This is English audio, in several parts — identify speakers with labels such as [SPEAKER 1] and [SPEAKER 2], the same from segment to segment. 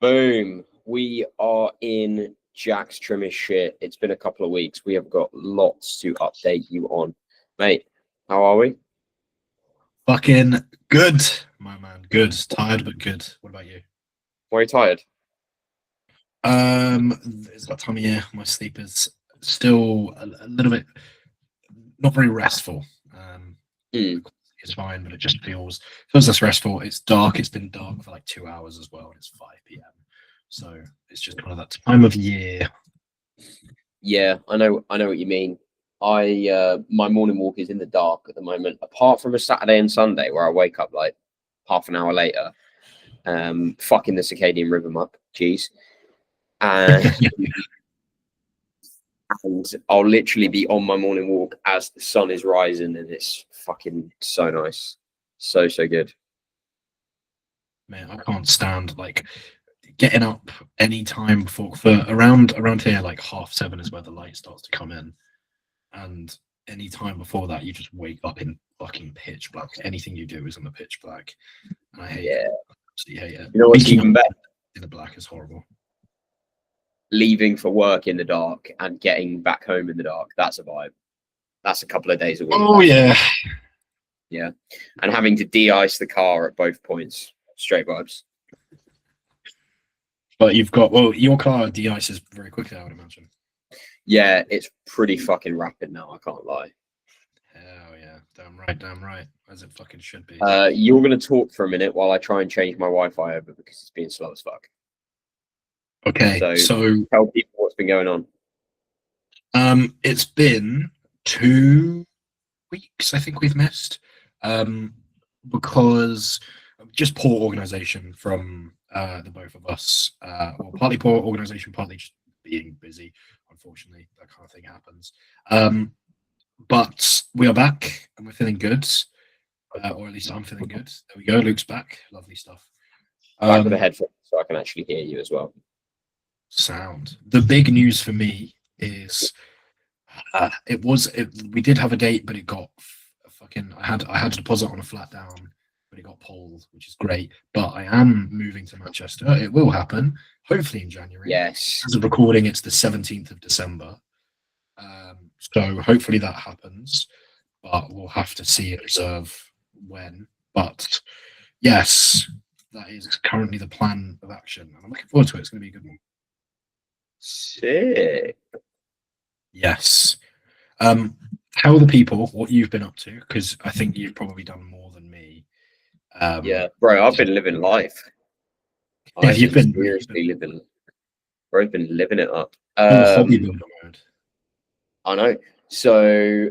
[SPEAKER 1] Boom. We are in Jack's Trimmish shit. It's been a couple of weeks. We have got lots to update you on. Mate, how are we?
[SPEAKER 2] Fucking good, my man. Good. Tired, but good. What about you?
[SPEAKER 1] Why are you tired?
[SPEAKER 2] It's that time of year. My sleep is still a little bit not very restful.
[SPEAKER 1] Mm.
[SPEAKER 2] It's fine, but it just feels less restful. It's dark. It's been dark for like 2 hours as well, and it's 5 p.m. So it's just kind of that time of year.
[SPEAKER 1] Yeah, I know what you mean. My morning walk is in the dark at the moment, apart from a Saturday and Sunday where I wake up like half an hour later, fucking the circadian rhythm up. Jeez. And and I'll literally be on my morning walk as the sun is rising, and it's fucking so nice. So good.
[SPEAKER 2] Man, I can't stand like getting up any time before for around here, like 7:30 is where the light starts to come in. And any time before that, you just wake up in fucking pitch black. Anything you do is in the pitch black. And I hate it. Absolutely hate it.
[SPEAKER 1] You know what's even better?
[SPEAKER 2] In the black is horrible.
[SPEAKER 1] Leaving for work in the dark and getting back home in the dark. That's a vibe. That's a couple of days a week.
[SPEAKER 2] Oh, yeah.
[SPEAKER 1] Yeah. And having to de-ice the car at both points. Straight vibes.
[SPEAKER 2] But your car de-ices very quickly, I would imagine.
[SPEAKER 1] Yeah, it's pretty fucking rapid now, I can't lie.
[SPEAKER 2] Hell yeah. Damn right. As it fucking should be.
[SPEAKER 1] You're going to talk for a minute while I try and change my Wi-Fi over because it's being slow as fuck.
[SPEAKER 2] Okay, so
[SPEAKER 1] tell people what's been going on.
[SPEAKER 2] It's been 2 weeks, I think we've missed, because just poor organisation from the both of us. Well, partly poor organisation, partly just being busy. Unfortunately, that kind of thing happens. But we are back and we're feeling good, or at least I'm feeling good. There we go. Luke's back. Lovely stuff.
[SPEAKER 1] Back with the headphones so I can actually hear you as well.
[SPEAKER 2] Sound. The big news for me is we did have a date, but it got fucking. I had to deposit on a flat down, but it got pulled, which is great. But I am moving to Manchester. It will happen, hopefully in January.
[SPEAKER 1] Yes.
[SPEAKER 2] As of recording, it's the 17th of December. So hopefully that happens, but we'll have to see and observe when. But yes, that is currently the plan of action, and I'm looking forward to it. It's going to be a good one.
[SPEAKER 1] Sick.
[SPEAKER 2] Yes. Tell the people what you've been up to, because I think you've probably done more than me.
[SPEAKER 1] Yeah, bro, I've been living life.
[SPEAKER 2] You've been
[SPEAKER 1] seriously living. Bro, I've been living it up.
[SPEAKER 2] hobby builder mode.
[SPEAKER 1] I know. So,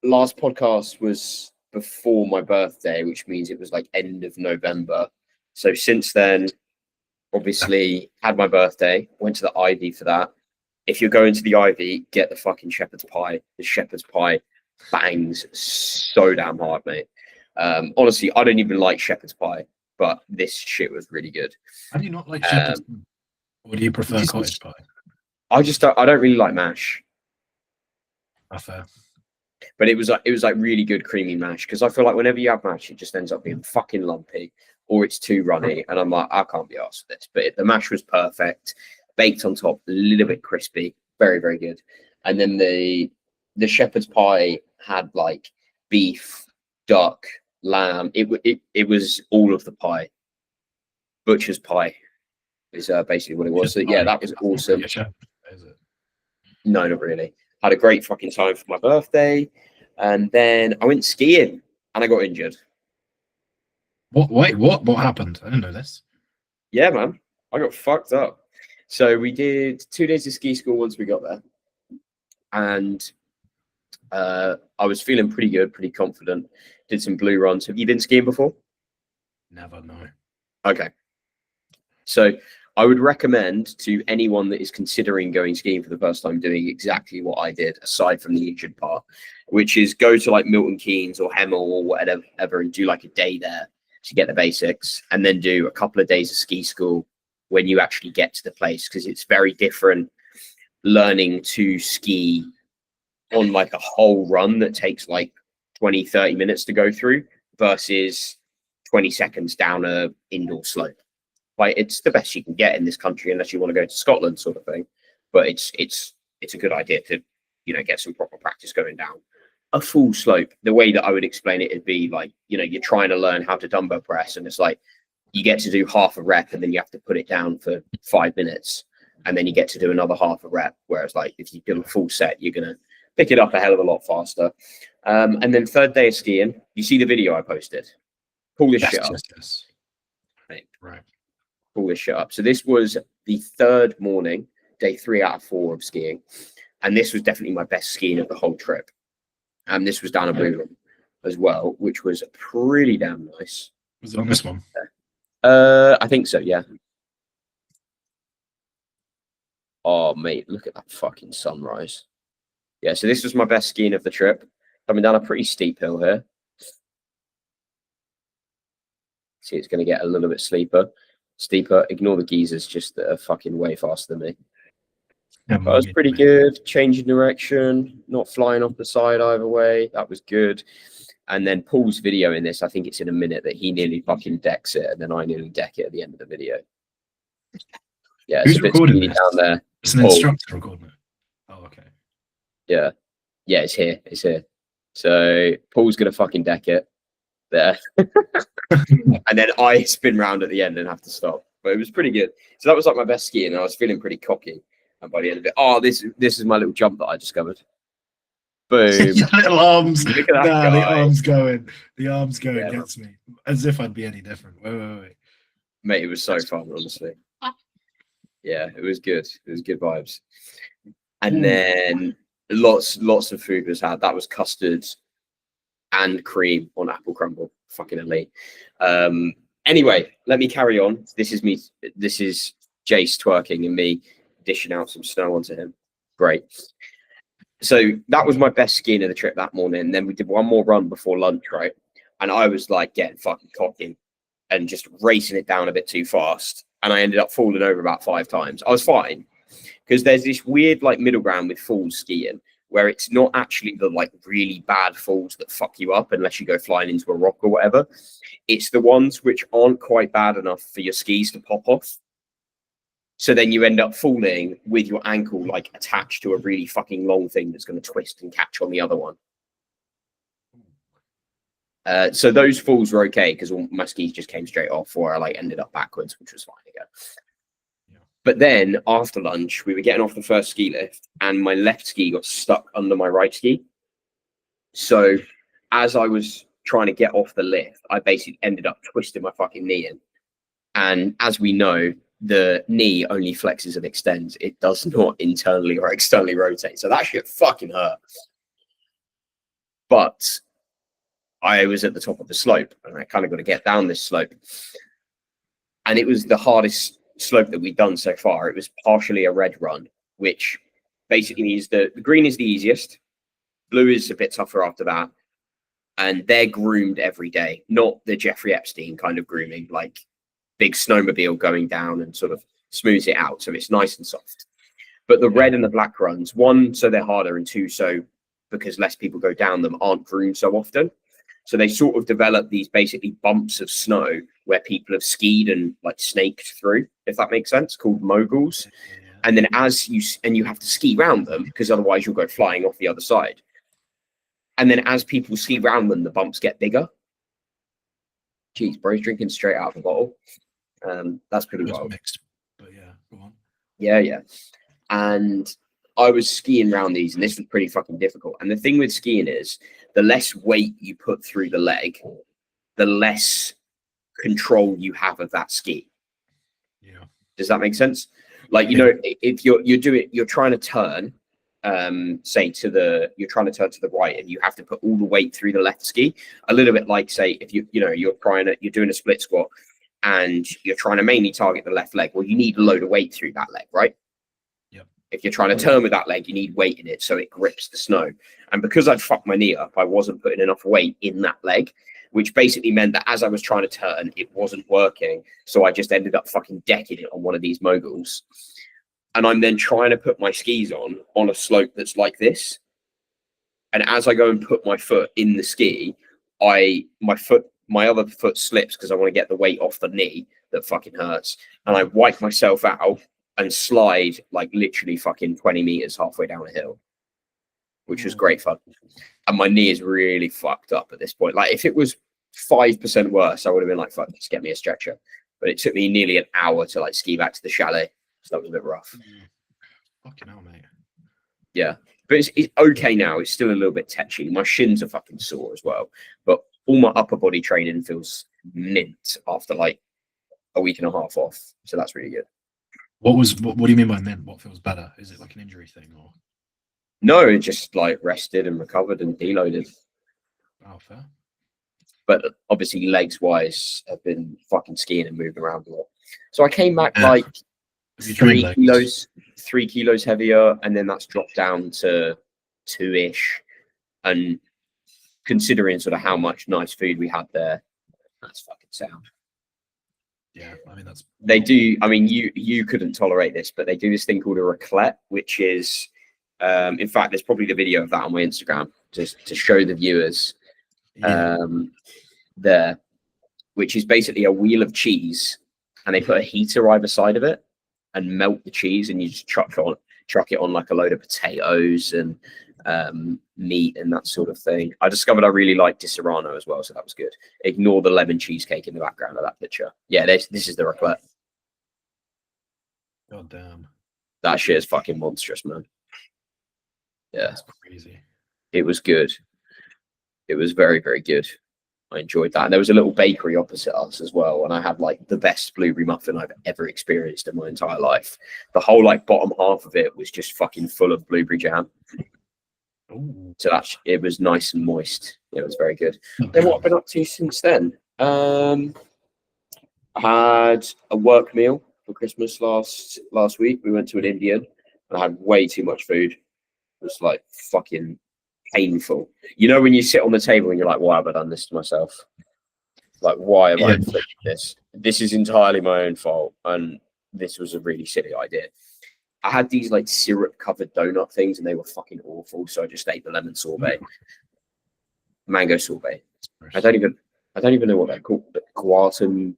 [SPEAKER 1] last podcast was before my birthday, which means it was like end of November. So since then, obviously had my birthday, went to the Ivy for that. If you're going to the Ivy, get the fucking shepherd's pie. The shepherd's pie bangs so damn hard, mate. Honestly, I don't even like shepherd's pie, but this shit was really good.
[SPEAKER 2] How do you not like shepherd's pie? Or do you prefer cottage pie?
[SPEAKER 1] I don't really like mash.
[SPEAKER 2] That's fair.
[SPEAKER 1] But it was like really good creamy mash, because I feel like whenever you have mash, it just ends up being fucking lumpy or it's too runny, and I'm like, I can't be arsed with this. But the mash was perfect, baked on top, a little bit crispy, very very good. And then the shepherd's pie had like beef, duck, lamb. It was all of the pie. Butcher's pie is basically what it was. So yeah, that was awesome. No, not really. Had a great fucking time for my birthday, and then I went skiing and I got injured.
[SPEAKER 2] What? Wait, what? What happened? I didn't know this.
[SPEAKER 1] Yeah, man, I got fucked up. So we did 2 days of ski school once we got there, and I was feeling pretty good, pretty confident. Did some blue runs. Have you been skiing before?
[SPEAKER 2] Never, no.
[SPEAKER 1] Okay. So I would recommend to anyone that is considering going skiing for the first time doing exactly what I did, aside from the injured part, which is go to like Milton Keynes or Hemel or whatever and do like a day there to get the basics, and then do a couple of days of ski school when you actually get to the place, because it's very different learning to ski on like a whole run that takes like 20-30 minutes to go through versus 20 seconds down a indoor slope. Like it's the best you can get in this country unless you want to go to Scotland, sort of thing. But it's a good idea to, you know, get some proper practice going down. A full slope, the way that I would explain it would be like, you know, you're trying to learn how to dumbbell press, and it's like you get to do half a rep and then you have to put it down for 5 minutes, and then you get to do another half a rep. Whereas like if you do a full set, you're gonna pick it up a hell of a lot faster. And then third day of skiing, you see the video I posted. Pull this shit up.
[SPEAKER 2] Yes. Right.
[SPEAKER 1] Pull this shit up. So this was the third morning, day 3 out of 4 of skiing, and this was definitely my best skiing of the whole trip. And this was down a blue room as well, which was pretty damn nice.
[SPEAKER 2] Was it on this one?
[SPEAKER 1] I think so, yeah. Oh, mate, look at that fucking sunrise. Yeah, so this was my best skiing of the trip. Coming down a pretty steep hill here. See, it's going to get a little bit steeper. Ignore the geezers, just that are fucking way faster than me.
[SPEAKER 2] Yeah,
[SPEAKER 1] That was pretty good. Changing direction, not flying off the side either way. That was good. And then Paul's video in this, I think it's in a minute that he nearly fucking decks it, and then I nearly deck it at the end of the video. Yeah, it's
[SPEAKER 2] Who's
[SPEAKER 1] a bit
[SPEAKER 2] recording
[SPEAKER 1] speedy
[SPEAKER 2] this?
[SPEAKER 1] down there.
[SPEAKER 2] It's an
[SPEAKER 1] Paul.
[SPEAKER 2] instructor recording it. Oh, okay.
[SPEAKER 1] Yeah. Yeah, it's here. It's here. So Paul's gonna fucking deck it there. And then I spin round at the end and have to stop. But it was pretty good. So that was like my best skiing, and I was feeling pretty cocky. And by the end of it, oh, this is my little jump that I discovered. Boom.
[SPEAKER 2] Your little arms.
[SPEAKER 1] Look at that
[SPEAKER 2] Nah, the
[SPEAKER 1] guy.
[SPEAKER 2] arms going. The arms going
[SPEAKER 1] Yeah.
[SPEAKER 2] gets me. As if I'd be any different. Wait.
[SPEAKER 1] Mate, it was so fun, honestly. Yeah, it was good. It was good vibes. And then lots of food was had. That was custard and cream on apple crumble. Fucking elite. Anyway, let me carry on. This is Jace twerking and me dishing out some snow onto him. Great. So that was my best skiing of the trip that morning. And then we did one more run before lunch, right? And I was like getting fucking cocky and just racing it down a bit too fast. And I ended up falling over about 5 times. I was fine, because there's this weird like middle ground with falls skiing where it's not actually the like really bad falls that fuck you up unless you go flying into a rock or whatever. It's the ones which aren't quite bad enough for your skis to pop off. So then you end up falling with your ankle like attached to a really fucking long thing that's going to twist and catch on the other one. So those falls were okay because all my skis just came straight off, or I like ended up backwards, which was fine again.
[SPEAKER 2] Yeah.
[SPEAKER 1] But then after lunch, we were getting off the first ski lift, and my left ski got stuck under my right ski. So as I was trying to get off the lift, I basically ended up twisting my fucking knee in. And as we know, the knee only flexes and extends. It does not internally or externally rotate. So that shit fucking hurt. But I was at the top of the slope, and I kind of got to get down this slope. And it was the hardest slope that we've done so far. It was partially a red run, which basically means the green is the easiest. Blue is a bit tougher after that. And they're groomed every day, not the Jeffrey Epstein kind of grooming, like big snowmobile going down and sort of smooths it out. So it's nice and soft. But the red and the black runs, 1, so they're harder, and 2, so because less people go down them, aren't groomed so often. So they sort of develop these basically bumps of snow where people have skied and like snaked through, if that makes sense, called moguls. And then you have to ski around them because otherwise you'll go flying off the other side. And then as people ski around them, the bumps get bigger. Jeez, bro's drinking straight out of the bottle. That's pretty
[SPEAKER 2] It was
[SPEAKER 1] wild.
[SPEAKER 2] mixed, but yeah, go on.
[SPEAKER 1] Yeah. And I was skiing around these, and this was pretty fucking difficult. And the thing with skiing is, the less weight you put through the leg, the less control you have of that ski.
[SPEAKER 2] Yeah.
[SPEAKER 1] Does that make sense? Like, you know, if you're trying to turn, you're trying to turn to the right, and you have to put all the weight through the left ski. A little bit like, say, if you're doing a split squat and you're trying to mainly target the left leg. Well, you need a load of weight through that leg, right? If you're trying to turn with that leg, you need weight in it so it grips the snow. And because I'd fucked my knee up, I wasn't putting enough weight in that leg, which basically meant that as I was trying to turn, it wasn't working. So I just ended up fucking decking it on one of these moguls. And I'm then trying to put my skis on a slope that's like this. And as I go and put my foot in the ski, my other foot slips because I want to get the weight off the knee. that fucking hurts. And I wipe myself out and slide like literally fucking 20 meters halfway down a hill, which was great fun. And my knee is really fucked up at this point. Like if it was 5% worse, I would have been like, fuck, just get me a stretcher. But it took me nearly an hour to like ski back to the chalet. So that was a bit rough.
[SPEAKER 2] Fucking hell, mate.
[SPEAKER 1] Yeah. But it's okay now. It's still a little bit tetchy. My shins are fucking sore as well. But all my upper body training feels mint after like a week and a half off. So that's really good.
[SPEAKER 2] What do you mean by mint? What feels better? Is it like an injury thing or?
[SPEAKER 1] No, it just like rested and recovered and deloaded.
[SPEAKER 2] Oh, fair.
[SPEAKER 1] But obviously legs wise, I've been fucking skiing and moving around a lot. So I came back
[SPEAKER 2] Yeah.
[SPEAKER 1] like
[SPEAKER 2] Have you trained legs?
[SPEAKER 1] 3 kilos heavier, and then that's dropped down to 2-ish. And considering sort of how much nice food we had there, that's fucking sound.
[SPEAKER 2] Yeah, I mean that's
[SPEAKER 1] They do. I mean, you couldn't tolerate this, but they do this thing called a raclette, which is, in fact, there's probably the video of that on my Instagram just to show the viewers there, which is basically a wheel of cheese, and they put a heater either side of it and melt the cheese, and you just chuck it on like a load of potatoes and meat and that sort of thing. I discovered I really like Di Serrano as well, so that was good. Ignore the lemon cheesecake in the background of that picture. Yeah, this is the raclette.
[SPEAKER 2] God damn.
[SPEAKER 1] That shit is fucking monstrous, man. Yeah,
[SPEAKER 2] That's crazy.
[SPEAKER 1] it was good. It was very, very good. I enjoyed that. And there was a little bakery opposite us as well. And I had like the best blueberry muffin I've ever experienced in my entire life. The whole like bottom half of it was just fucking full of blueberry jam.
[SPEAKER 2] Ooh.
[SPEAKER 1] So it was nice and moist. It was very good. Then what I've been up to since then? I had a work meal for Christmas last week. We went to an Indian and I had way too much food. It was like fucking painful. You know when you sit on the table and you're like, why have I done this to myself? Like, why have I inflicted this? This is entirely my own fault, and this was a really silly idea. I had these like syrup covered donut things and they were fucking awful, so I just ate the lemon sorbet. Mango sorbet. I don't even know what they're called. Guatem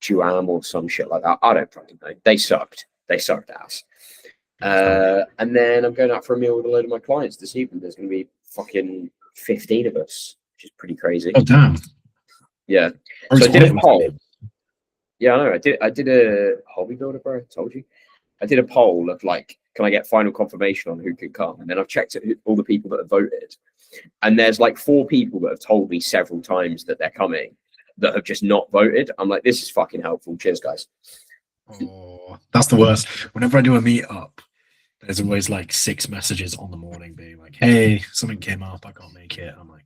[SPEAKER 1] Juam or some shit like that. I don't fucking know. They sucked ass. And then I'm going out for a meal with a load of my clients this evening. There's going to be fucking 15 of us, which is pretty crazy.
[SPEAKER 2] Oh damn!
[SPEAKER 1] Yeah.
[SPEAKER 2] So
[SPEAKER 1] I did a poll. Yeah, I know. I did a hobby builder, bro. I told you. I did a poll of like, can I get final confirmation on who could come? And then I've checked all the people that have voted, and there's like 4 people that have told me several times that they're coming that have just not voted. I'm like, this is fucking helpful. Cheers, guys.
[SPEAKER 2] Oh, that's the worst. Whenever I do a meet up, there's always like 6 messages on the morning being like, hey, something came up, I can't make it. I'm like,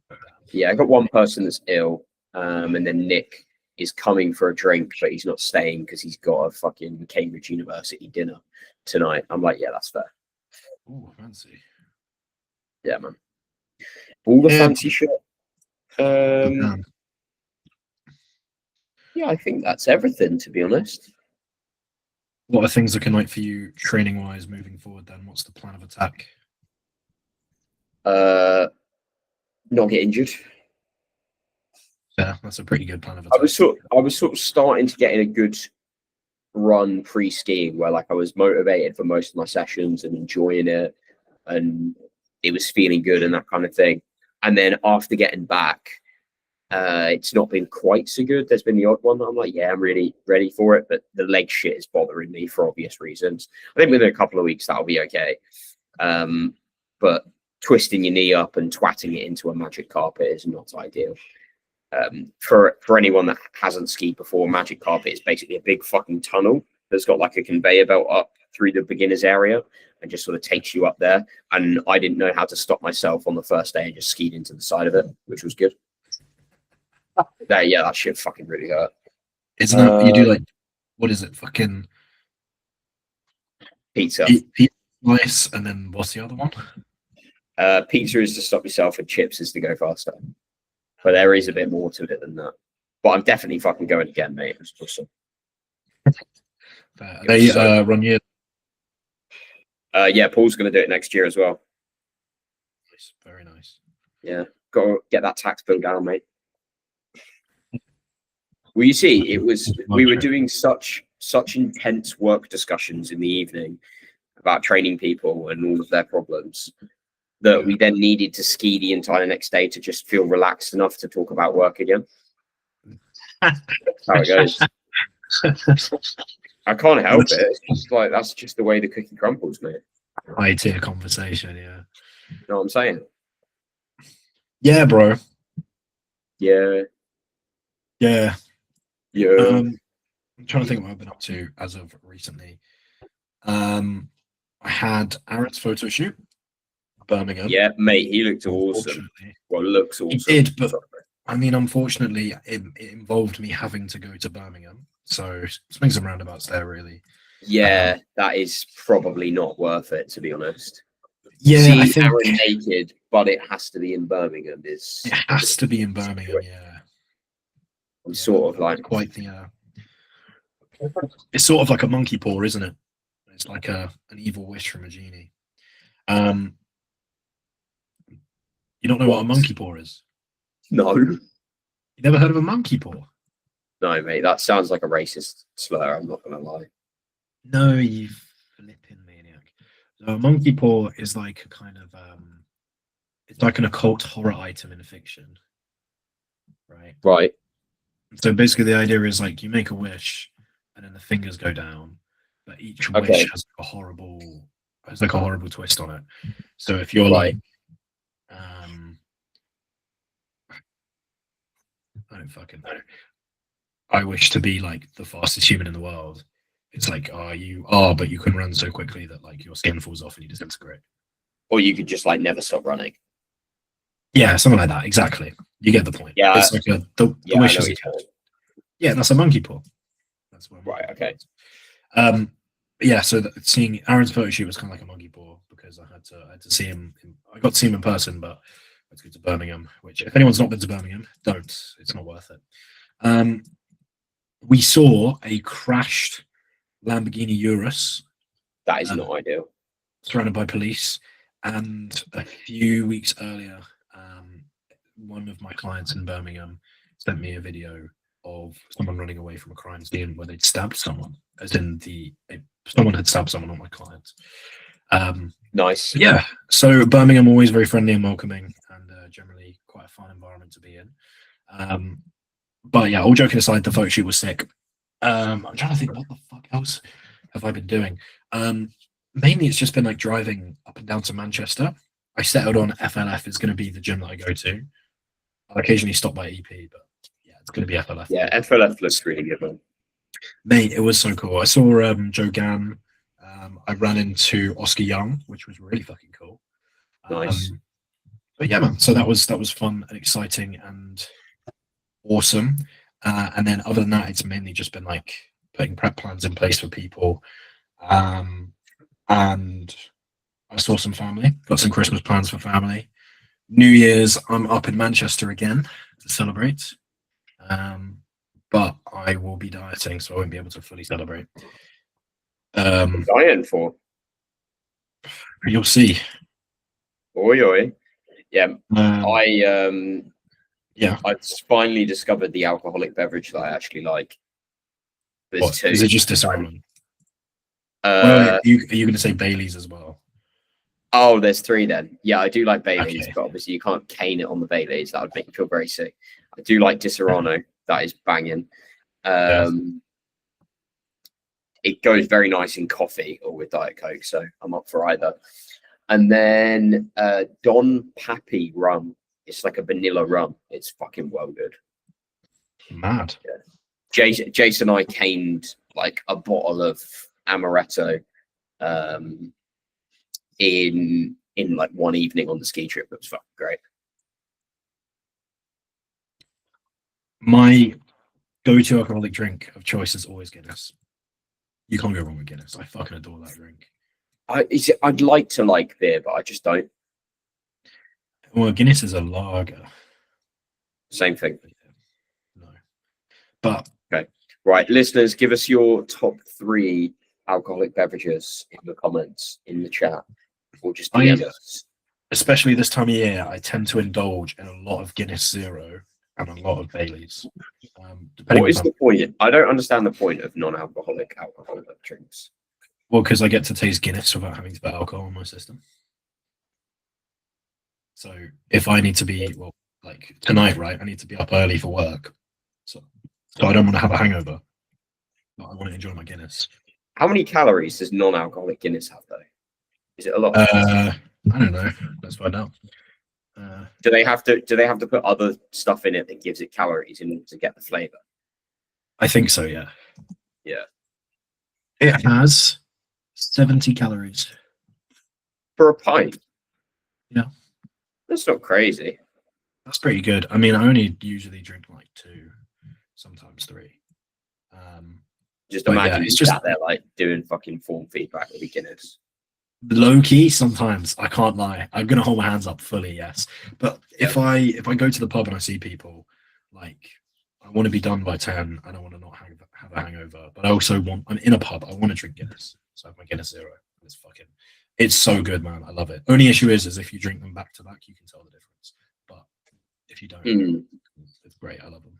[SPEAKER 1] yeah, I got one person that's ill, and then Nick is coming for a drink, but he's not staying because he's got a fucking Cambridge University dinner tonight. I'm like, yeah, that's fair.
[SPEAKER 2] oh, fancy.
[SPEAKER 1] Yeah, man. All the
[SPEAKER 2] Yeah.
[SPEAKER 1] fancy shit.
[SPEAKER 2] Damn.
[SPEAKER 1] Yeah, I think that's everything, to be honest.
[SPEAKER 2] What are things looking like for you training wise moving forward then? What's the plan of attack?
[SPEAKER 1] Not get injured.
[SPEAKER 2] Yeah, that's a pretty good plan of attack.
[SPEAKER 1] I was sort of starting to get in a good run pre-skiing where like I was motivated for most of my sessions and enjoying it, and it was feeling good and that kind of thing. And then after getting back, it's not been quite so good. There's been the odd one that I'm like, yeah, I'm really ready for it, but the leg shit is bothering me for obvious reasons. I think within a couple of weeks that'll be okay. But twisting your knee up and twatting it into a magic carpet is not ideal. For anyone that hasn't skied before, magic carpet is basically a big fucking tunnel that's got like a conveyor belt up through the beginner's area and just sort of takes you up there. And I didn't know how to stop myself on the first day and just skied into the side of it, which was good. Yeah, that shit fucking really hurt.
[SPEAKER 2] Isn't that you do like, what is it? Fucking
[SPEAKER 1] Pizza.
[SPEAKER 2] Pizza slice, and then what's the other one?
[SPEAKER 1] Pizza is to stop yourself, and chips is to go faster. But there is a bit more to it than that. But I'm definitely fucking going again, mate. It was awesome.
[SPEAKER 2] They run year.
[SPEAKER 1] Yeah, Paul's going to do it next year as well.
[SPEAKER 2] Nice. Very nice.
[SPEAKER 1] Yeah, got to get that tax bill down, mate. Well, you see, we were doing such intense work discussions in the evening about training people and all of their problems that we then needed to ski the entire next day to just feel relaxed enough to talk about work again. That's how it goes. I can't help it. It's just like that's just the way the cookie crumbles, mate.
[SPEAKER 2] High tier conversation, yeah.
[SPEAKER 1] You know what I'm saying?
[SPEAKER 2] Yeah, bro.
[SPEAKER 1] Yeah.
[SPEAKER 2] Yeah.
[SPEAKER 1] Yeah.
[SPEAKER 2] I'm trying to think what I've been up to as of recently. I had Aaron's photo shoot, Birmingham.
[SPEAKER 1] Yeah, mate, he looked awesome. Well, looks awesome.
[SPEAKER 2] He did, but I mean, unfortunately, it involved me having to go to Birmingham. So swings and roundabouts there, really.
[SPEAKER 1] Yeah, that is probably not worth it, to be honest.
[SPEAKER 2] Yeah,
[SPEAKER 1] seeing
[SPEAKER 2] I think
[SPEAKER 1] Aaron naked, but it has to be in Birmingham.
[SPEAKER 2] It has to be in Birmingham, yeah.
[SPEAKER 1] I'm sort of like
[SPEAKER 2] quite the. It's sort of like a monkey paw, isn't it? It's like an evil wish from a genie. You don't know what a monkey paw is?
[SPEAKER 1] No.
[SPEAKER 2] You never heard of a monkey paw?
[SPEAKER 1] No, mate, that sounds like a racist slur. I'm not gonna lie.
[SPEAKER 2] No, you flipping maniac. So a monkey paw is like a kind of it's like an occult horror item in fiction, right?
[SPEAKER 1] Right.
[SPEAKER 2] So basically, the idea is like you make a wish, and then the fingers go down, but each wish has a horrible twist on it. So if you're like, I don't fucking know. I wish to be like the fastest human in the world. It's like, you are, but you can run so quickly that like your skin falls off and you disintegrate.
[SPEAKER 1] Or you could just like never stop running.
[SPEAKER 2] Yeah, something like that. Exactly. You get the point.
[SPEAKER 1] Yeah.
[SPEAKER 2] It's like the wish is a cat. Yeah, that's a monkey paw. That's what
[SPEAKER 1] right. Okay.
[SPEAKER 2] Yeah. So seeing Aaron's photo shoot was kind of like a monkey paw because I had to see him. I got to see him in person, but I had to go to Birmingham. Which, if anyone's not been to Birmingham, don't. It's not worth it. We saw a crashed Lamborghini Urus.
[SPEAKER 1] That is not ideal.
[SPEAKER 2] Surrounded by police, and a few weeks earlier, one of my clients in Birmingham sent me a video of someone running away from a crime scene where they'd stabbed someone, as in someone had stabbed someone, not my client.
[SPEAKER 1] Nice.
[SPEAKER 2] Yeah. So Birmingham always very friendly and welcoming, and generally quite a fun environment to be in. But yeah, all joking aside, the photo shoot was sick. I'm trying to think what the fuck else have I been doing. Mainly it's just been like driving up and down to Manchester. I settled on FLF is going to be the gym that I go to. I'll occasionally stop by EP, but yeah, it's going to be FLF.
[SPEAKER 1] Yeah, FLF looks really good, man.
[SPEAKER 2] Mate, it was so cool. I saw Joe Gann. I ran into Oscar Young, which was really fucking cool.
[SPEAKER 1] Nice.
[SPEAKER 2] But yeah, man. So that was fun and exciting and awesome. And then other than that, it's mainly just been like putting prep plans in place for people. And I saw some family, got some Christmas plans for family. New Year's, I'm up in Manchester again to celebrate. But I will be dieting, so I won't be able to fully celebrate.
[SPEAKER 1] Dieting for?
[SPEAKER 2] You'll see.
[SPEAKER 1] Oi. Yeah.
[SPEAKER 2] Yeah.
[SPEAKER 1] I finally discovered the alcoholic beverage that I actually like. There's two.
[SPEAKER 2] Is it just Disarmament? Are you going to say Bailey's as well?
[SPEAKER 1] Oh, there's three then. Yeah, I do like Bailey's,
[SPEAKER 2] Okay.
[SPEAKER 1] but obviously you can't cane it on the Bailey's. That would make me feel very sick. I do like Disaronno. That is banging. It goes very nice in coffee or with Diet Coke, so I'm up for either. And then Don Pappy rum. It's like a vanilla rum. It's fucking well good.
[SPEAKER 2] Mad.
[SPEAKER 1] Yeah. Jason and I caned like a bottle of Amaretto in like one evening on the ski trip. It was fucking great.
[SPEAKER 2] My go-to alcoholic drink of choice is always Guinness. You can't go wrong with Guinness. I fucking adore that drink.
[SPEAKER 1] I'd like to like beer, but I just don't.
[SPEAKER 2] Well, Guinness is a lager.
[SPEAKER 1] Same thing.
[SPEAKER 2] No. But
[SPEAKER 1] okay. Right, listeners, give us your top 3 alcoholic beverages in the comments, in the chat, or just DM us.
[SPEAKER 2] Especially this time of year, I tend to indulge in a lot of Guinness Zero and a lot of Baileys. Depending
[SPEAKER 1] What is
[SPEAKER 2] on
[SPEAKER 1] the point? I don't understand the point of non-alcoholic alcoholic drinks.
[SPEAKER 2] well, because I get to taste Guinness without having to put alcohol in my system. So if I need to be like tonight, right? I need to be up early for work, so I don't want to have a hangover. But I want to enjoy my Guinness.
[SPEAKER 1] How many calories does non-alcoholic Guinness have, though? Is it a lot?
[SPEAKER 2] I don't know. Let's find out.
[SPEAKER 1] Do they have to put other stuff in it that gives it calories in order to get the flavor?
[SPEAKER 2] I think so. Yeah.
[SPEAKER 1] Yeah.
[SPEAKER 2] It has 70 calories.
[SPEAKER 1] For a pint?
[SPEAKER 2] Yeah.
[SPEAKER 1] That's not crazy.
[SPEAKER 2] That's pretty good. I mean, I only usually drink like 2, sometimes 3.
[SPEAKER 1] Just
[SPEAKER 2] But
[SPEAKER 1] imagine
[SPEAKER 2] yeah,
[SPEAKER 1] you
[SPEAKER 2] it's just-
[SPEAKER 1] sat there like doing fucking form feedback with beginners.
[SPEAKER 2] Low key, sometimes I can't lie. I'm gonna hold my hands up fully, yes. But if I go to the pub and I see people, like I want to be done by 10, and I want to not have a hangover. But I also want. I'm in a pub. I want to drink Guinness, so I have my Guinness Zero. It's so good, man. I love it. Only issue is if you drink them back to back, you can tell the difference. But if you don't, it's great. I love them.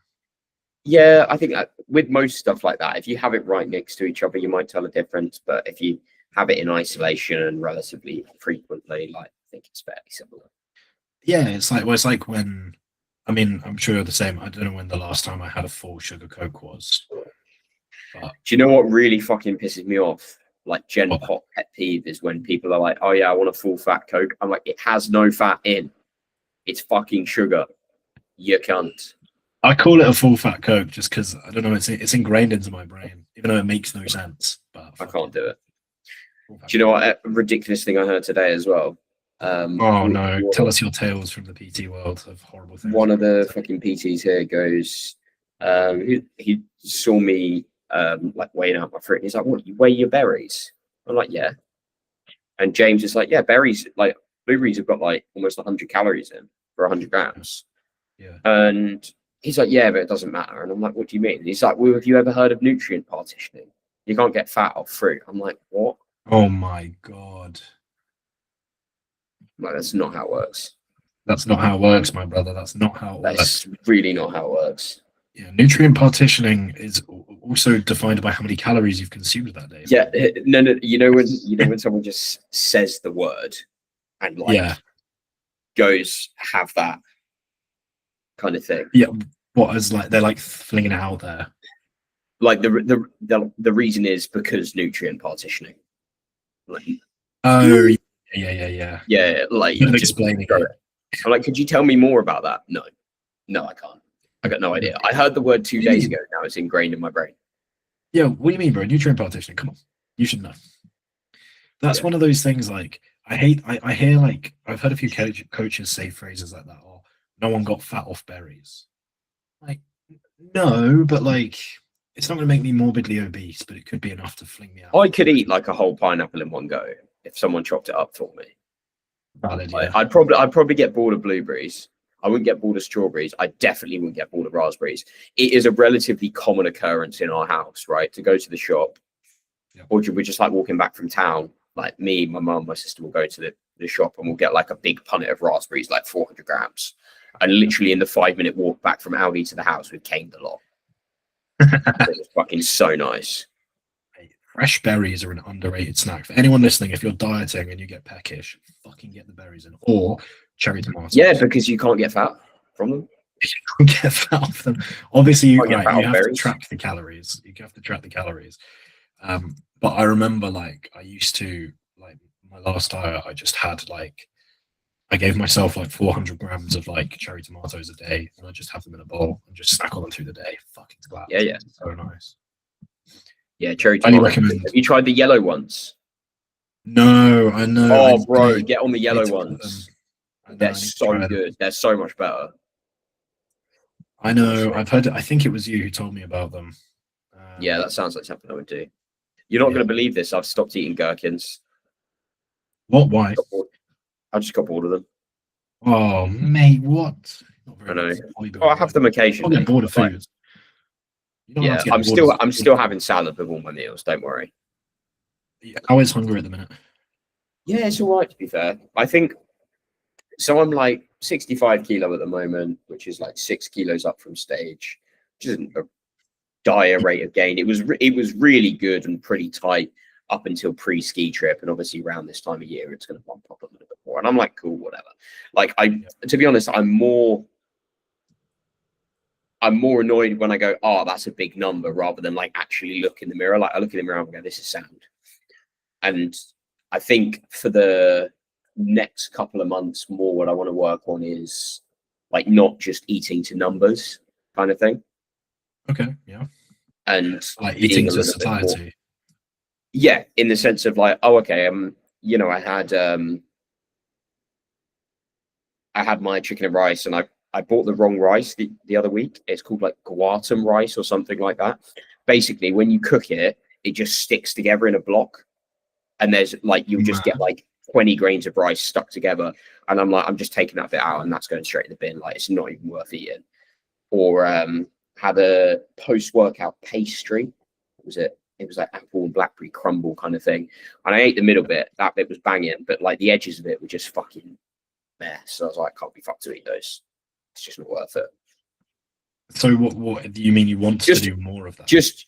[SPEAKER 1] Yeah, I think that with most stuff like that, if you have it right next to each other, you might tell a difference. But if you have it in isolation and relatively frequently, like I think it's fairly similar.
[SPEAKER 2] Yeah, it's like when, I mean, I'm sure you're the same. I don't know when the last time I had a full sugar Coke was. But
[SPEAKER 1] Do you know what really fucking pisses me off? Like Gen
[SPEAKER 2] What?
[SPEAKER 1] Pop pet peeve is when people are like, "Oh yeah, I want a full fat Coke." I'm like, it has no fat in. It's fucking sugar. You cunt.
[SPEAKER 2] I call it a full fat Coke just because I don't know. It's ingrained into my brain, even though it makes no sense. But
[SPEAKER 1] I can't do it.
[SPEAKER 2] full fat
[SPEAKER 1] Do you know
[SPEAKER 2] Coke.
[SPEAKER 1] what a ridiculous thing I heard today as well?
[SPEAKER 2] Oh no! Tell us your tales from the PT world of horrible things.
[SPEAKER 1] One of the fucking PTs here goes, he saw me like weighing out my fruit. And he's like, "What? You weigh your berries?" I'm like, "Yeah." And James is like, "Yeah, berries like blueberries have got like almost 100 calories in for 100 grams."
[SPEAKER 2] Yeah.
[SPEAKER 1] And he's like, "Yeah, but it doesn't matter." And I'm like, "What do you mean?" And he's like, "Well, have you ever heard of nutrient partitioning? You can't get fat off fruit." I'm like, "What?"
[SPEAKER 2] Oh my god!
[SPEAKER 1] I'm like, that's not how it works.
[SPEAKER 2] That's not how it works, my brother. That's not how it works.
[SPEAKER 1] That's really not how it works.
[SPEAKER 2] Yeah, nutrient partitioning is also defined by how many calories you've consumed that day.
[SPEAKER 1] Yeah, no. You know when someone just says the word and like
[SPEAKER 2] Yeah.
[SPEAKER 1] goes have that kind of thing.
[SPEAKER 2] Yeah. What is like they're like flinging it out there.
[SPEAKER 1] Like the reason is because nutrient partitioning. Like,
[SPEAKER 2] Oh yeah.
[SPEAKER 1] yeah, like
[SPEAKER 2] You're
[SPEAKER 1] just
[SPEAKER 2] explaining
[SPEAKER 1] go
[SPEAKER 2] it.
[SPEAKER 1] it. I'm like, could you tell me more about that? No, I can't. I got no idea. I heard the word 2 days ago. Now it's ingrained in my brain.
[SPEAKER 2] Yeah, what do you mean, bro? Nutrient partitioning. Come on, you should know. That's
[SPEAKER 1] Yeah.
[SPEAKER 2] one of those things. Like I hear like I've heard a few coaches say phrases like that. Oh, no one got fat off berries. Like no, but like it's not going to make me morbidly obese, but it could be enough to fling me out.
[SPEAKER 1] I could eat like a whole pineapple in one go if someone chopped it up for me.
[SPEAKER 2] Valid,
[SPEAKER 1] Like,
[SPEAKER 2] yeah.
[SPEAKER 1] I'd probably get bored of blueberries. I wouldn't get bored of strawberries. I definitely wouldn't get bored of raspberries. It is a relatively common occurrence in our house, right? To go to the shop,
[SPEAKER 2] Yeah.
[SPEAKER 1] or we're just like walking back from town. Like me, my mum, my sister will go to the shop and we'll get like a big punnet of raspberries, like 400 grams. And literally in the 5-minute walk back from Aldi to the house, we've caned a lot. It was fucking so nice.
[SPEAKER 2] Fresh berries are an underrated snack. For anyone listening, if you're dieting and you get peckish, fucking get the berries in. Or cherry tomatoes.
[SPEAKER 1] Yeah, because you can't get fat from them.
[SPEAKER 2] You get fat off them. Obviously, you
[SPEAKER 1] Can't get
[SPEAKER 2] right,
[SPEAKER 1] fat
[SPEAKER 2] you
[SPEAKER 1] off
[SPEAKER 2] have to
[SPEAKER 1] berries.
[SPEAKER 2] track the calories. You have to track the calories. But I remember like I used to like my last diet, I just had like I gave myself like 400 grams of like cherry tomatoes a day, and I just have them in a bowl and just snack on them through the day. Fucking glad.
[SPEAKER 1] Yeah.
[SPEAKER 2] So nice.
[SPEAKER 1] Yeah, cherry
[SPEAKER 2] Highly
[SPEAKER 1] tomatoes.
[SPEAKER 2] recommend.
[SPEAKER 1] Have you tried the yellow ones?
[SPEAKER 2] No, I know.
[SPEAKER 1] Oh,
[SPEAKER 2] I
[SPEAKER 1] bro,
[SPEAKER 2] need-
[SPEAKER 1] get on the
[SPEAKER 2] I need
[SPEAKER 1] yellow
[SPEAKER 2] to get
[SPEAKER 1] ones.
[SPEAKER 2] them. I know,
[SPEAKER 1] They're
[SPEAKER 2] I need to
[SPEAKER 1] so
[SPEAKER 2] try them.
[SPEAKER 1] good. They're so much better.
[SPEAKER 2] I know. I've heard. I think it was you who told me about them.
[SPEAKER 1] Yeah, that sounds like something I would do. You're not
[SPEAKER 2] Yeah.
[SPEAKER 1] going to believe this. I've stopped eating gherkins.
[SPEAKER 2] What? Why?
[SPEAKER 1] I just got bored of them.
[SPEAKER 2] Oh, mate, what? Not very
[SPEAKER 1] I know.
[SPEAKER 2] nice.
[SPEAKER 1] Oh, I have them
[SPEAKER 2] I'll
[SPEAKER 1] occasionally.
[SPEAKER 2] get bored of
[SPEAKER 1] Like,
[SPEAKER 2] food. You don't have
[SPEAKER 1] yeah,
[SPEAKER 2] to get
[SPEAKER 1] I'm
[SPEAKER 2] bored
[SPEAKER 1] still
[SPEAKER 2] of
[SPEAKER 1] I'm
[SPEAKER 2] food.
[SPEAKER 1] still having salad with all my meals. Don't worry.
[SPEAKER 2] How is hunger at the minute?
[SPEAKER 1] Yeah, it's all right to be fair. I think so. I'm like 65 kilo at the moment, which is like 6 kilos up from stage, which isn't a dire rate of gain. It was really good and pretty tight up until pre-ski trip, and obviously around this time of year it's going to bump up a little bit more, and I'm like, cool, whatever. Like, to be honest, I'm more annoyed when I go, oh, that's a big number, rather than like actually look in the mirror. Like, I look in the mirror and go, this is sound. And I think for the next couple of months, more what I want to work on is like not just eating to numbers kind of thing.
[SPEAKER 2] Okay, yeah.
[SPEAKER 1] And
[SPEAKER 2] Like
[SPEAKER 1] being
[SPEAKER 2] eating
[SPEAKER 1] a
[SPEAKER 2] to
[SPEAKER 1] little bit more,
[SPEAKER 2] satiety.
[SPEAKER 1] yeah, in the sense of like, oh, okay, you know, I had my chicken and rice, and I bought the wrong rice the other week. It's called like Guatem rice or something like that. Basically, when you cook it, it just sticks together in a block, and there's like, you'll just get like 20 grains of rice stuck together. And I'm like, I'm just taking that bit out, and that's going straight in the bin. Like, it's not even worth eating. Or had a post-workout pastry. What was it? It was like apple and blackberry crumble kind of thing. And I ate the middle bit. That bit was banging, but like the edges of it were just fucking mess. So I was like, can't be fucked to eat those. It's just not worth it.
[SPEAKER 2] So what do you mean? You want to do more of that?
[SPEAKER 1] Just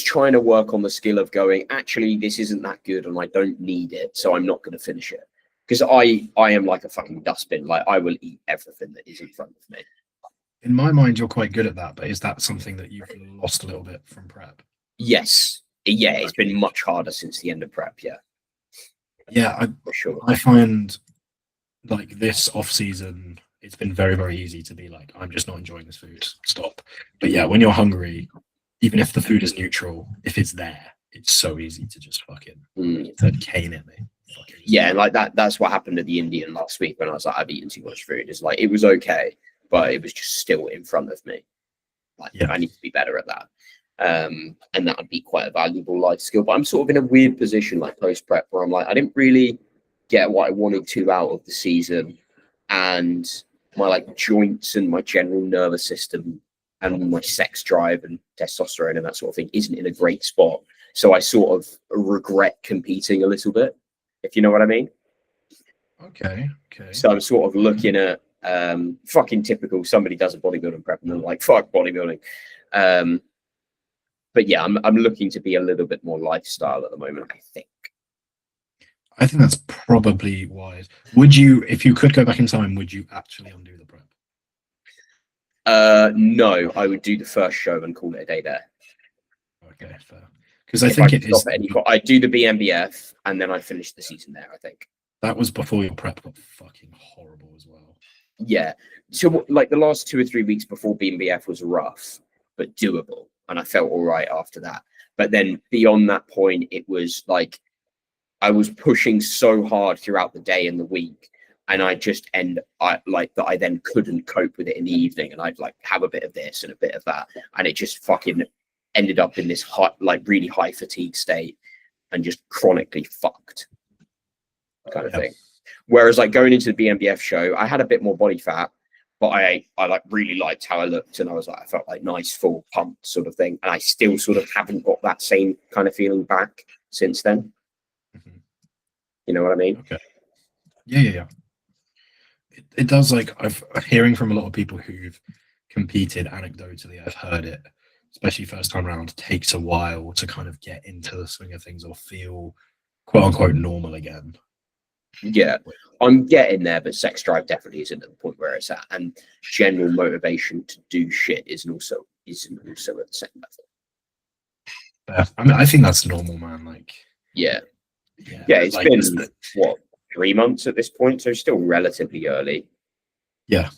[SPEAKER 1] trying to work on the skill of going, actually, this isn't that good and I don't need it, so I'm not going to finish it. Because I am like a fucking dustbin. Like, I will eat everything that is in front of me.
[SPEAKER 2] In my mind, you're quite good at that, but is that something that you've lost a little bit from prep?
[SPEAKER 1] Yes. Yeah, it's been much harder since the end of prep, yeah.
[SPEAKER 2] Yeah,
[SPEAKER 1] for sure.
[SPEAKER 2] I find like this off season, it's been very, very easy to be like, I'm just not enjoying this food. Stop. But yeah, when you're hungry, even if the food is neutral, if it's there, it's so easy to just fucking cane at me.
[SPEAKER 1] Yeah, and like that's what happened at the Indian last week when I was like, I've eaten too much food. It's like, it was okay, but it was just still in front of me. Like, yeah. I need to be better at that. And that would be quite a valuable life skill. But I'm sort of in a weird position, like post prep, where I'm like, I didn't really get what I wanted to out of the season, and my like joints and my general nervous system and my sex drive and testosterone and that sort of thing isn't in a great spot. So I sort of regret competing a little bit, if you know what I mean.
[SPEAKER 2] Okay.
[SPEAKER 1] So I'm sort of looking at fucking typical, somebody does a bodybuilding prep and they're like, fuck bodybuilding. But yeah, I'm looking to be a little bit more lifestyle at the moment,
[SPEAKER 2] I think that's probably wise. Would you, if you could go back in time, would you actually undo the prep?
[SPEAKER 1] No, I would do the first show and call it a day there.
[SPEAKER 2] Okay, fair. Because I think it is.
[SPEAKER 1] I do the BNBF and then I finish the season there, I think.
[SPEAKER 2] That was before your prep got fucking horrible as well.
[SPEAKER 1] Yeah. So like the last 2 or 3 weeks before BNBF was rough, but doable. And I felt all right after that. But then beyond that point, it was like, I was pushing so hard throughout the day and the week, and I then couldn't cope with it in the evening, and I'd like have a bit of this and a bit of that, and it just fucking ended up in this hot, like really high fatigue state, and just chronically fucked kind of thing. Whereas like going into the BNBF show, I had a bit more body fat, but I like really liked how I looked, and I was like, I felt like nice, full, pumped sort of thing, and I still sort of haven't got that same kind of feeling back since then. You know what I mean?
[SPEAKER 2] Okay. Yeah. It does, like, I've hearing from a lot of people who've competed anecdotally, I've heard it, especially first time around, takes a while to kind of get into the swing of things or feel quote unquote normal again.
[SPEAKER 1] Yeah, I'm getting there, but sex drive definitely isn't at the point where it's at, and general motivation to do shit isn't also at the same level.
[SPEAKER 2] I mean, I think that's normal, man. Like,
[SPEAKER 1] yeah, it's like, been what, 3 months at this point, so still relatively early.
[SPEAKER 2] Yeah,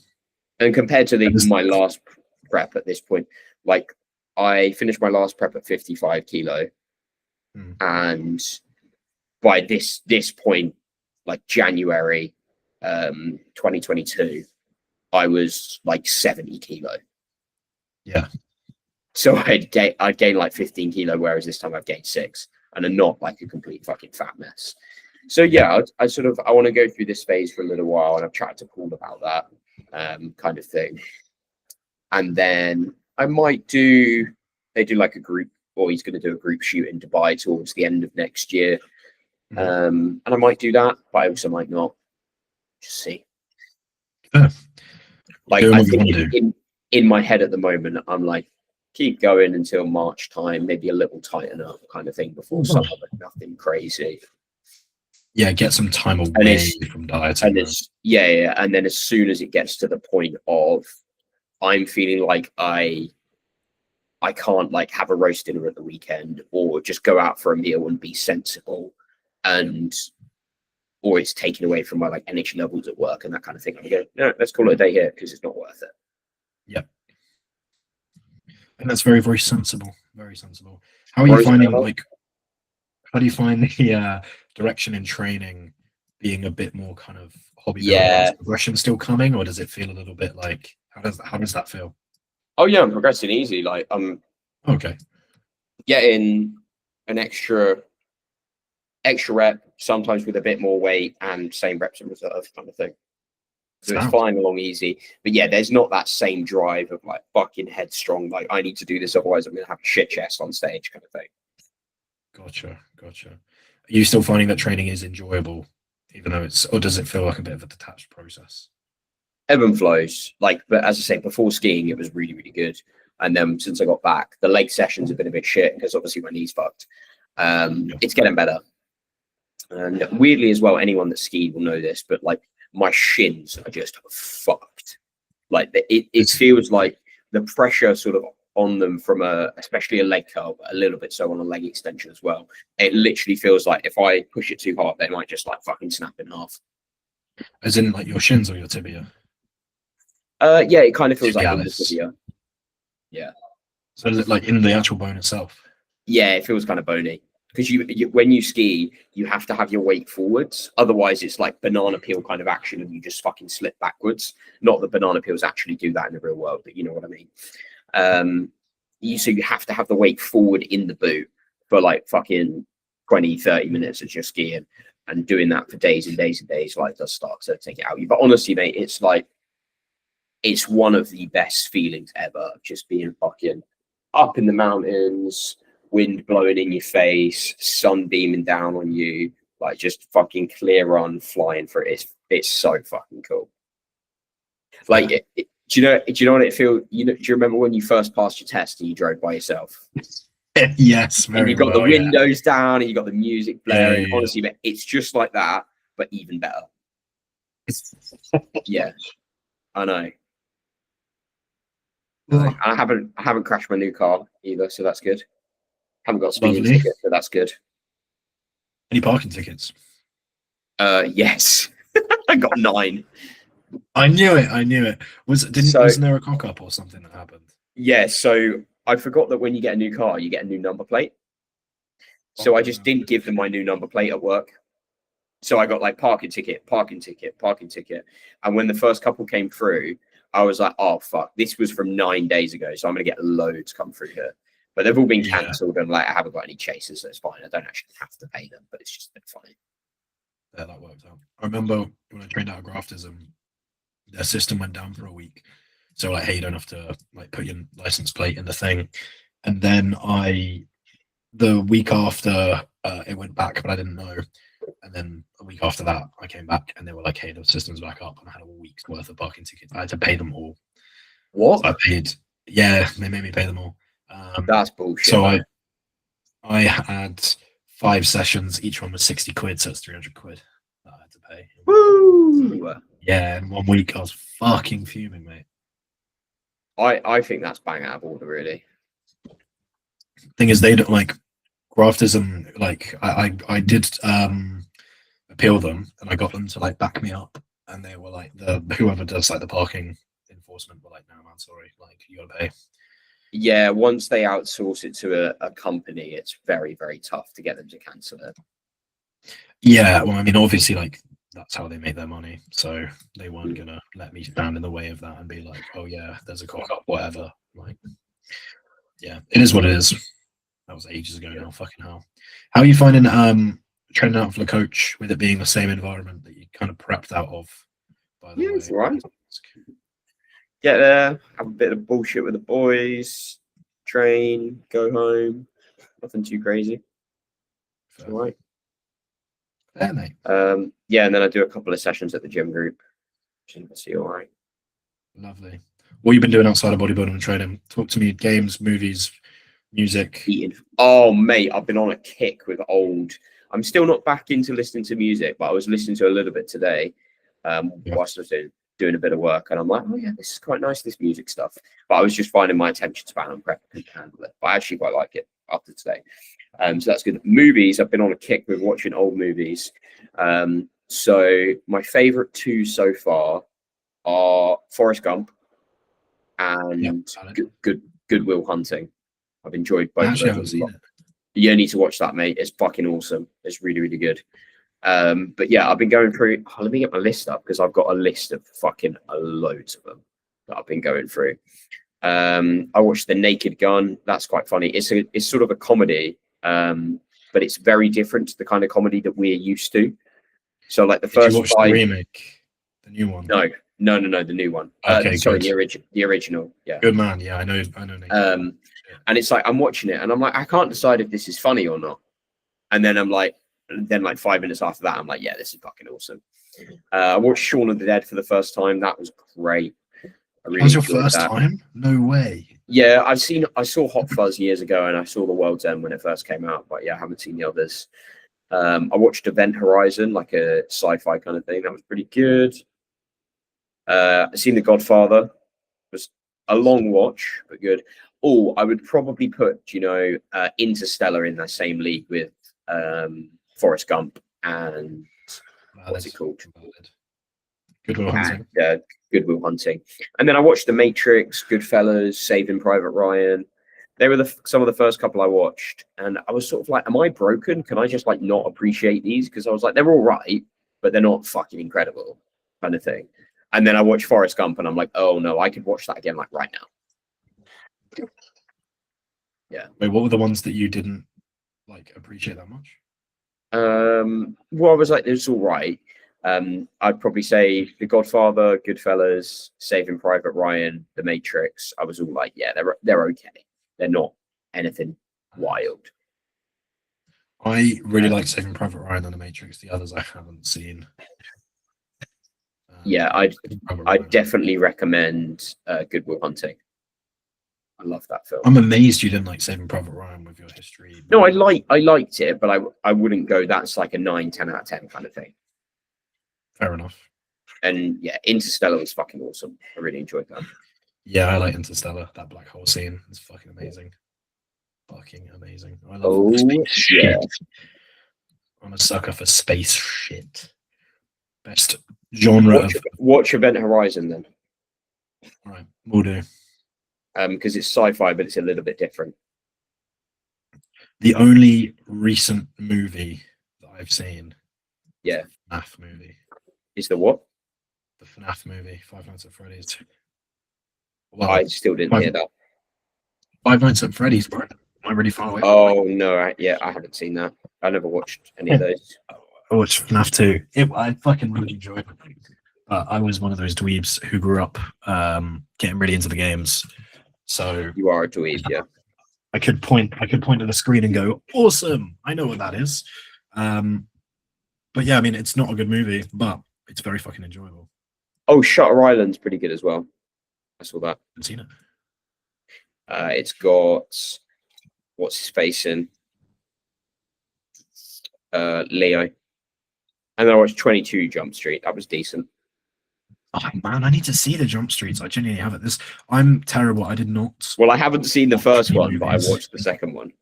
[SPEAKER 1] and compared to my last prep at this point, like I finished my last prep at 55 kilo, and by this point, like January 2022, I was like 70 kilo.
[SPEAKER 2] Yeah.
[SPEAKER 1] So I'd gain like 15 kilo, whereas this time I've gained 6, and I'm not like a complete fucking fat mess. So yeah, I want to go through this phase for a little while, and I've chatted to Paul about that kind of thing. And then I might they do like a group, or he's going to do a group shoot in Dubai towards the end of next year. And I might do that, but I also might not. Just see.
[SPEAKER 2] Yeah.
[SPEAKER 1] Like
[SPEAKER 2] Doing
[SPEAKER 1] I
[SPEAKER 2] what you
[SPEAKER 1] think
[SPEAKER 2] want to do.
[SPEAKER 1] in my head at the moment, I'm like, keep going until March time, maybe a little tighten up kind of thing before summer, but nothing crazy.
[SPEAKER 2] Yeah, get some time
[SPEAKER 1] And
[SPEAKER 2] away
[SPEAKER 1] it's
[SPEAKER 2] from dieting.
[SPEAKER 1] and
[SPEAKER 2] Man.
[SPEAKER 1] it's yeah, and then as soon as it gets to the point of I'm feeling like I can't like have a roast dinner at the weekend or just go out for a meal and be sensible, and or it's taken away from my like energy levels at work and that kind of thing. I go, no, let's call it a day here because it's not worth it.
[SPEAKER 2] Yeah. And that's very, very sensible. Very sensible. How are you finding like? How do you find the direction in training being a bit more kind of hobby?
[SPEAKER 1] Yeah.
[SPEAKER 2] Progression still coming, or does it feel a little bit like how does that feel?
[SPEAKER 1] Oh yeah, I'm progressing easy. Like I'm
[SPEAKER 2] Okay.
[SPEAKER 1] getting an extra rep, sometimes with a bit more weight and same reps in reserve kind of thing. So it's flying along easy. But yeah, there's not that same drive of like fucking headstrong, like I need to do this, otherwise I'm gonna have a shit chest on stage kind of thing.
[SPEAKER 2] Gotcha. Are you still finding that training is enjoyable, even though it's, or does it feel like a bit of a detached process?
[SPEAKER 1] Ebb and flows. Like, but as I say, before skiing, it was really, really good. And then since I got back, the leg sessions have been a bit shit because obviously my knee's fucked. It's getting better. And weirdly as well, anyone that skied will know this, but like my shins are just fucked. Like it feels like the pressure sort of on them from especially a leg curl, but a little bit so on a leg extension as well. It literally feels like if I push it too hard, they might just like fucking snap in half.
[SPEAKER 2] As in like your shins or your tibia?
[SPEAKER 1] Yeah, it kind of feels like in the
[SPEAKER 2] Tibialis.
[SPEAKER 1] tibia. Yeah.
[SPEAKER 2] So like in the actual bone itself.
[SPEAKER 1] Yeah, it feels kind of bony because you when you ski, you have to have your weight forwards. Otherwise, it's like banana peel kind of action, and you just fucking slip backwards. Not that banana peels actually do that in the real world, but you know what I mean. So you have to have the weight forward in the boot for like fucking 20, 30 minutes as you're skiing, and doing that for days and days and days, like does start to take it out of you. But honestly, mate, it's like it's one of the best feelings ever, just being fucking up in the mountains, wind blowing in your face, sun beaming down on you, like just fucking clear run flying for it. It's so fucking cool. Like, do you know what it feels? Do you remember when you first passed your test and you drove by yourself?
[SPEAKER 2] Yes,
[SPEAKER 1] and you got the windows down and you got the music blaring. Yeah. Honestly, it's just like that, but even better. Yeah, I know. I haven't crashed my new car either, so that's good. Haven't got a speeding ticket, so that's good.
[SPEAKER 2] Any parking tickets?
[SPEAKER 1] Yes. I got 9.
[SPEAKER 2] I knew it. Wasn't there a cock up or something that happened?
[SPEAKER 1] Yeah, so I forgot that when you get a new car, you get a new number plate. So I just didn't give them my new number plate at work. So I got like parking ticket. And when the first couple came through, I was like, oh, fuck, this was from 9 days ago. So I'm going to get loads come through here. But they've all been cancelled and like I haven't got any chases. So it's fine. I don't actually have to pay them, but it's just been funny.
[SPEAKER 2] Yeah, that worked out. I remember when I trained out of Graftism, their system went down for a week. So like, hey, you don't have to like put your license plate in the thing. And then the week after it went back, but I didn't know. And then a week after that, I came back and they were like, hey, the system's back up. And I had a week's worth of parking tickets. I had to pay them all.
[SPEAKER 1] What?
[SPEAKER 2] So I paid, yeah, they made me pay them all.
[SPEAKER 1] That's bullshit.
[SPEAKER 2] So I had 5 sessions. Each one was 60 quid. So it's 300 quid that I had to pay.
[SPEAKER 1] Woo!
[SPEAKER 2] Yeah, in 1 week I was fucking fuming, mate.
[SPEAKER 1] I think that's bang out of order, really.
[SPEAKER 2] Thing is, they don't like Graftism. Like I did appeal them, and I got them to like back me up, and they were like whoever does like the parking enforcement were like, no man, sorry, like you gotta pay.
[SPEAKER 1] Yeah, once they outsource it to a company, it's very, very tough to get them to cancel it.
[SPEAKER 2] Yeah, well, I mean, obviously, like that's how they make their money, so they weren't gonna let me stand in the way of that and be like, oh yeah, there's a cock up, whatever. Like, yeah, it is what it is. That was ages ago now. Fucking hell. How are you finding training out for the coach with it being the same environment that you kind of prepped out of? By the way,
[SPEAKER 1] it's all right. Get there, have a bit of bullshit with the boys, train, go home. Nothing too crazy. It's all right.
[SPEAKER 2] Yeah, mate.
[SPEAKER 1] Yeah, and then I do a couple of sessions at the gym group. Seems to be all right.
[SPEAKER 2] Lovely. What you been doing outside of bodybuilding and training? Talk to me. Games, movies, music.
[SPEAKER 1] Eating. Oh, mate, I've been on a kick with old. I'm still not back into listening to music, but I was listening to a little bit today, whilst I was doing a bit of work, and I'm like, oh yeah, this is quite nice, this music stuff. But I was just finding my attention span and prep couldn't handle it. But I actually quite like it after today. So that's good. Movies, I've been on a kick with watching old movies. So my favorite two so far are Forrest Gump and Good Will Hunting. I've enjoyed both
[SPEAKER 2] Actually, I
[SPEAKER 1] of
[SPEAKER 2] haven't
[SPEAKER 1] those.
[SPEAKER 2] seen it.
[SPEAKER 1] You need to watch that, mate. It's fucking awesome. It's really, really good. But yeah, I've been going through. Let me get my list up because I've got a list of fucking loads of them that I've been going through. I watched The Naked Gun. That's quite funny. It's sort of a comedy, but it's very different to the kind of comedy that we're used to. So like the
[SPEAKER 2] Did
[SPEAKER 1] first
[SPEAKER 2] you watch
[SPEAKER 1] five.
[SPEAKER 2] the remake, the new one?
[SPEAKER 1] No, the new one.
[SPEAKER 2] Okay,
[SPEAKER 1] sorry,
[SPEAKER 2] good.
[SPEAKER 1] the original. Yeah.
[SPEAKER 2] Good man. Yeah, I know. Naked.
[SPEAKER 1] And it's like I'm watching it, and I'm like, I can't decide if this is funny or not. And then I'm like, then like 5 minutes after that, I'm like, yeah, this is fucking awesome. I watched Shaun of the Dead for the first time. That was great. I really
[SPEAKER 2] That was your
[SPEAKER 1] enjoyed
[SPEAKER 2] first
[SPEAKER 1] that.
[SPEAKER 2] time? No way.
[SPEAKER 1] Yeah, I saw Hot Fuzz years ago, and I saw The World's End when it first came out. But yeah, I haven't seen the others. I watched Event Horizon, like a sci-fi kind of thing. That was pretty good. I've seen The Godfather. It was a long watch, but good. Oh, I would probably put, Interstellar in that same league with Forrest Gump and what's it called?
[SPEAKER 2] Good Will Hunting.
[SPEAKER 1] Good Will Hunting. And then I watched The Matrix, Goodfellas, Saving Private Ryan. They were some of the first couple I watched, and I was sort of like, am I broken? Can I just like not appreciate these? Because I was like, they're all right, but they're not fucking incredible kind of thing. And then I watched Forrest Gump, and I'm like, oh no, I could watch that again like right now. Yeah.
[SPEAKER 2] Wait, what were the ones that you didn't like appreciate that much?
[SPEAKER 1] Well, I was like, it's all right. I'd probably say The Godfather, Goodfellas, Saving Private Ryan, The Matrix. I was all like, yeah, they're okay. They're not anything wild.
[SPEAKER 2] I really like Saving Private Ryan and The Matrix. The others I haven't seen.
[SPEAKER 1] Yeah, I'd definitely recommend Good Will Hunting. I love that film.
[SPEAKER 2] I'm amazed you didn't like Saving Private Ryan with your history.
[SPEAKER 1] No, I liked it, but I wouldn't go. That's like a 9, 10 out of 10 kind of thing.
[SPEAKER 2] Fair enough.
[SPEAKER 1] And yeah, Interstellar was fucking awesome. I really enjoyed that.
[SPEAKER 2] Yeah, I like Interstellar. That black hole scene is fucking amazing. Fucking amazing. I love space shit. I'm a sucker for space shit. Best genre.
[SPEAKER 1] Watch Event Horizon then.
[SPEAKER 2] Right, we'll do.
[SPEAKER 1] Because it's sci-fi, but it's a little bit different.
[SPEAKER 2] The only recent movie that I've seen,
[SPEAKER 1] yeah,
[SPEAKER 2] FNAF movie.
[SPEAKER 1] Is the what?
[SPEAKER 2] The FNAF movie, Five Nights at Freddy's.
[SPEAKER 1] Well, I still didn't hear that.
[SPEAKER 2] Five Nights at Freddy's, bro. Am I really far away?
[SPEAKER 1] Oh no, I haven't seen that. I never watched any of those.
[SPEAKER 2] I watched FNAF 2. I fucking really enjoyed it. I was one of those dweebs who grew up getting really into the games. So
[SPEAKER 1] you are a dweeb, yeah.
[SPEAKER 2] I could point to the screen and go, awesome, I know what that is. But yeah, I mean, it's not a good movie, but it's very fucking enjoyable.
[SPEAKER 1] Oh, Shutter Island's pretty good as well. I saw that.
[SPEAKER 2] I haven't seen it.
[SPEAKER 1] It's got what's his face in Leo. And then I watched 22 Jump Street. That was decent.
[SPEAKER 2] Oh man, I need to see the Jump Streets. I genuinely have it. I'm terrible. I did not.
[SPEAKER 1] Well, I haven't seen the first one, but I watched the second one.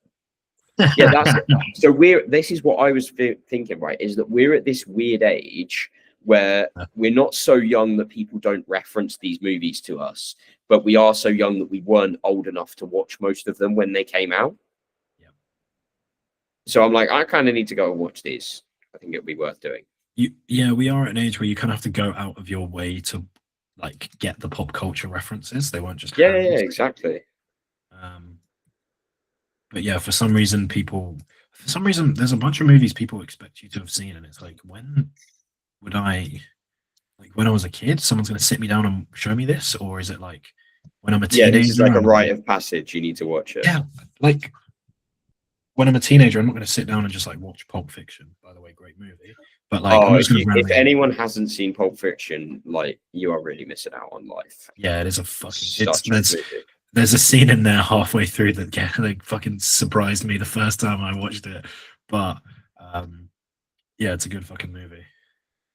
[SPEAKER 1] Yeah, that's so this is what I was thinking, right? Is that we're at this weird age where we're not so young that people don't reference these movies to us, but we are so young that we weren't old enough to watch most of them when they came out.
[SPEAKER 2] Yeah.
[SPEAKER 1] So I'm like, I kind of need to go and watch these. I think it'd be worth doing.
[SPEAKER 2] Yeah, we are at an age where you kind of have to go out of your way to like get the pop culture references. They weren't just
[SPEAKER 1] exactly.
[SPEAKER 2] But yeah, for some reason, there's a bunch of movies people expect you to have seen, and it's like, when would I, like when I was a kid, someone's going to sit me down and show me this, or is it like when I'm a teenager?
[SPEAKER 1] Yeah, this is like a rite of passage. You need to watch it.
[SPEAKER 2] Yeah, like when I'm a teenager, I'm not going to sit down and just like watch Pulp Fiction. By the way, great movie. But like, I'm just going to
[SPEAKER 1] if anyone hasn't seen Pulp Fiction, like you are really missing out on life.
[SPEAKER 2] Yeah, it is a fucking.
[SPEAKER 1] Such a movie.
[SPEAKER 2] There's a scene in there halfway through that like fucking surprised me the first time I watched it. But yeah, it's a good fucking movie.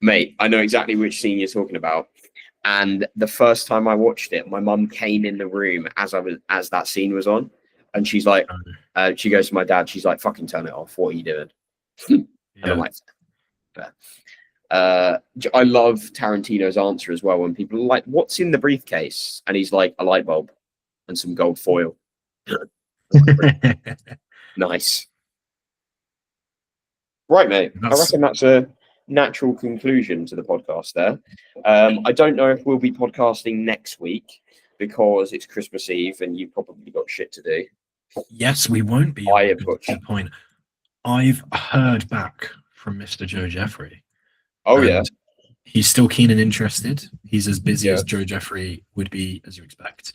[SPEAKER 1] Mate, I know exactly which scene you're talking about. And the first time I watched it, my mum came in the room as that scene was on, and she's like, she goes to my dad, she's like, "Fucking turn it off! What are you doing?" And I'm like, fair. I love Tarantino's answer as well when people are like, "What's in the briefcase?" And he's like, "A light bulb and some gold foil." Nice. Right, mate. I reckon that's a natural conclusion to the podcast there. I don't know if we'll be podcasting next week because it's Christmas Eve and you've probably got shit to do.
[SPEAKER 2] Yes, we won't be.
[SPEAKER 1] I have got
[SPEAKER 2] good point. I've heard back from Mr. Joe Jeffrey.
[SPEAKER 1] Oh yeah,
[SPEAKER 2] he's still keen and interested. He's as busy as Joe Jeffrey would be, as you expect.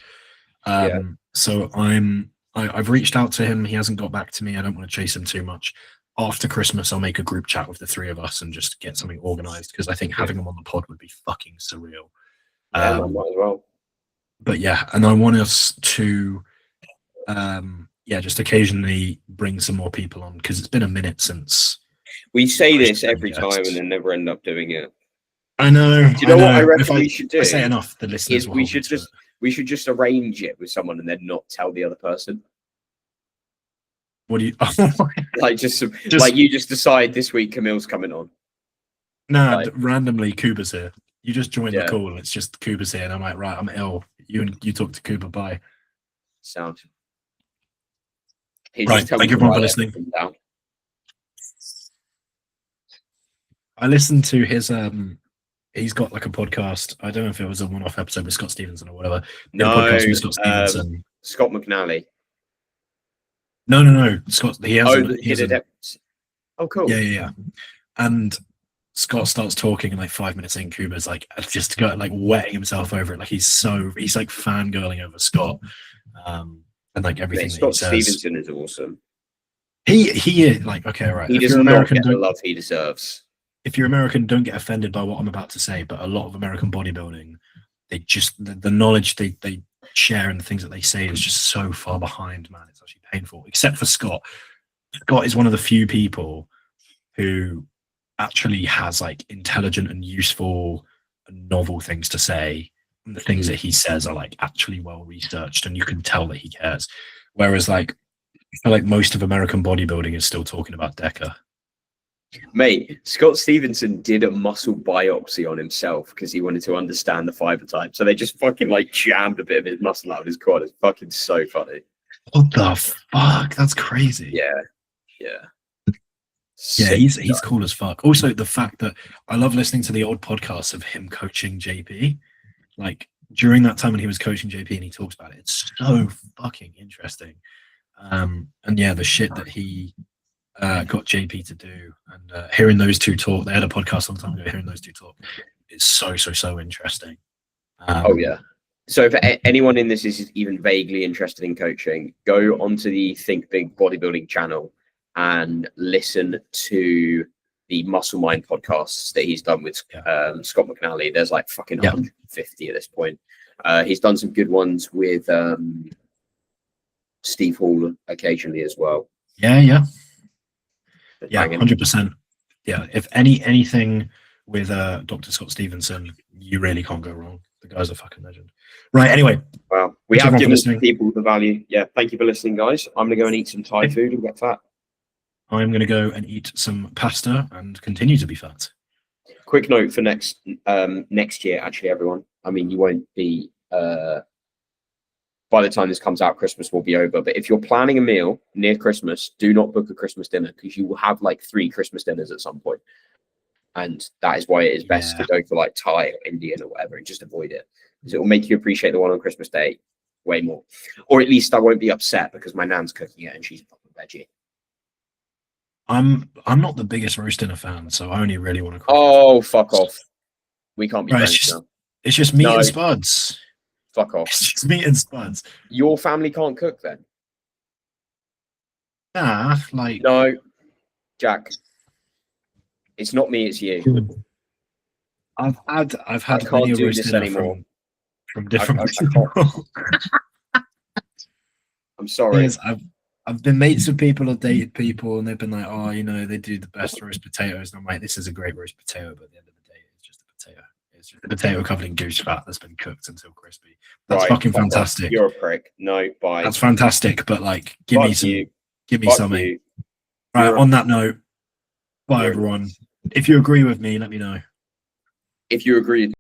[SPEAKER 2] So I've reached out to him. He hasn't got back to me. I don't want to chase him too much. After Christmas, I'll make a group chat with the three of us and just get something organized because I think having him on the pod would be fucking surreal.
[SPEAKER 1] Might as well.
[SPEAKER 2] But yeah, and I want us to, just occasionally bring some more people on because it's been a minute since.
[SPEAKER 1] We say this every time and then never end up doing it.
[SPEAKER 2] I know.
[SPEAKER 1] Do you know what I reckon we should do?
[SPEAKER 2] I say enough, the listeners.
[SPEAKER 1] We should just arrange it with someone and then not tell the other person.
[SPEAKER 2] What do you
[SPEAKER 1] like? Like you just decide this week Camille's coming on.
[SPEAKER 2] No, randomly Kuba's here. You just join the call. It's just Kuba's here, and I'm like, right, I'm ill. You talk to Kuba. Bye.
[SPEAKER 1] Sound.
[SPEAKER 2] Right. Thank you everyone for listening. I listened to his he's got like a podcast. I don't know if it was a one-off episode with Scott Stevenson or whatever.
[SPEAKER 1] No, Scott McNally.
[SPEAKER 2] No. Scott. He has.
[SPEAKER 1] Oh, cool.
[SPEAKER 2] Yeah. And Scott starts talking, and like 5 minutes in, Kuba's like just like wetting himself over it. Like he's like fangirling over Scott, and like everything.
[SPEAKER 1] Scott Stevenson is awesome.
[SPEAKER 2] He is like okay, right.
[SPEAKER 1] He does not get the love he deserves.
[SPEAKER 2] If you're American, don't get offended by what I'm about to say, but a lot of American bodybuilding, they just the knowledge they share and the things that they say is just so far behind, man. It's actually painful. Except for Scott. Scott is one of the few people who actually has like intelligent and useful and novel things to say. And the things that he says are like actually well researched, and you can tell that he cares. Whereas like I feel like most of American bodybuilding is still talking about Decker.
[SPEAKER 1] Mate, Scott Stevenson did a muscle biopsy on himself because he wanted to understand the fiber type. So they just fucking like jammed a bit of his muscle out of his quad. It's fucking so funny.
[SPEAKER 2] What the fuck? That's crazy.
[SPEAKER 1] Yeah.
[SPEAKER 2] Yeah, he's cool as fuck. Also, the fact that I love listening to the old podcasts of him coaching JP. Like during that time when he was coaching JP and he talks about it, it's so fucking interesting. And yeah, the shit that he got JP to do, and hearing those two talk. They had a podcast a long time ago. Hearing those two talk, it's so interesting.
[SPEAKER 1] Oh yeah. So if anyone in this is even vaguely interested in coaching, go onto the Think Big Bodybuilding channel and listen to the Muscle Mind podcasts that he's done with Scott McNally. There's like fucking 150 at this point. He's done some good ones with Steve Hall occasionally as well.
[SPEAKER 2] Yeah, 100%. Yeah, if anything with Dr. Scott Stevenson, you really can't go wrong. The guy's a fucking legend. Right, anyway.
[SPEAKER 1] Well, we have given people the value. Yeah, thank you for listening, guys. I'm going to go and eat some Thai food and get fat.
[SPEAKER 2] I'm going to go and eat some pasta and continue to be fat.
[SPEAKER 1] Quick note for next year, actually, everyone. I mean, you won't be... by the time this comes out, Christmas will be over. But if you're planning a meal near Christmas, do not book a Christmas dinner because you will have like 3 Christmas dinners at some point. And that is why it is best to go for like Thai or Indian or whatever and just avoid it. Because it will make you appreciate the one on Christmas Day way more. Or at least I won't be upset because my nan's cooking it and she's a proper veggie.
[SPEAKER 2] I'm not the biggest roast dinner fan, so I only really want to cook.
[SPEAKER 1] Oh, fuck off. We can't be friends now.
[SPEAKER 2] It's just meat and spuds.
[SPEAKER 1] Fuck off.
[SPEAKER 2] It's just meat and spuds.
[SPEAKER 1] Your family can't cook then?
[SPEAKER 2] Nah, like
[SPEAKER 1] No, Jack. It's not me. It's you.
[SPEAKER 2] I've
[SPEAKER 1] I
[SPEAKER 2] had
[SPEAKER 1] can't
[SPEAKER 2] many a
[SPEAKER 1] do
[SPEAKER 2] roast
[SPEAKER 1] this
[SPEAKER 2] dinner
[SPEAKER 1] anymore.
[SPEAKER 2] from different
[SPEAKER 1] I
[SPEAKER 2] people.
[SPEAKER 1] I'm
[SPEAKER 2] Thing
[SPEAKER 1] sorry.
[SPEAKER 2] is, I've been mates with people or dated people, and they've been like, "Oh, they do the best roast potatoes." And I'm like, "This is a great roast potato," but at the end of the day, it's just a potato. It's just a potato covered in goose fat that's been cooked until crispy. That's
[SPEAKER 1] Right,
[SPEAKER 2] fucking
[SPEAKER 1] fuck off.
[SPEAKER 2] fantastic.
[SPEAKER 1] You're a prick. No, bye.
[SPEAKER 2] That's fantastic. But like, give me
[SPEAKER 1] Fuck
[SPEAKER 2] some,
[SPEAKER 1] you.
[SPEAKER 2] give me
[SPEAKER 1] Fuck
[SPEAKER 2] something.
[SPEAKER 1] you.
[SPEAKER 2] Right.
[SPEAKER 1] You're a-
[SPEAKER 2] On that note, bye
[SPEAKER 1] you're a-
[SPEAKER 2] everyone. If you agree with me, let me know.
[SPEAKER 1] If you agree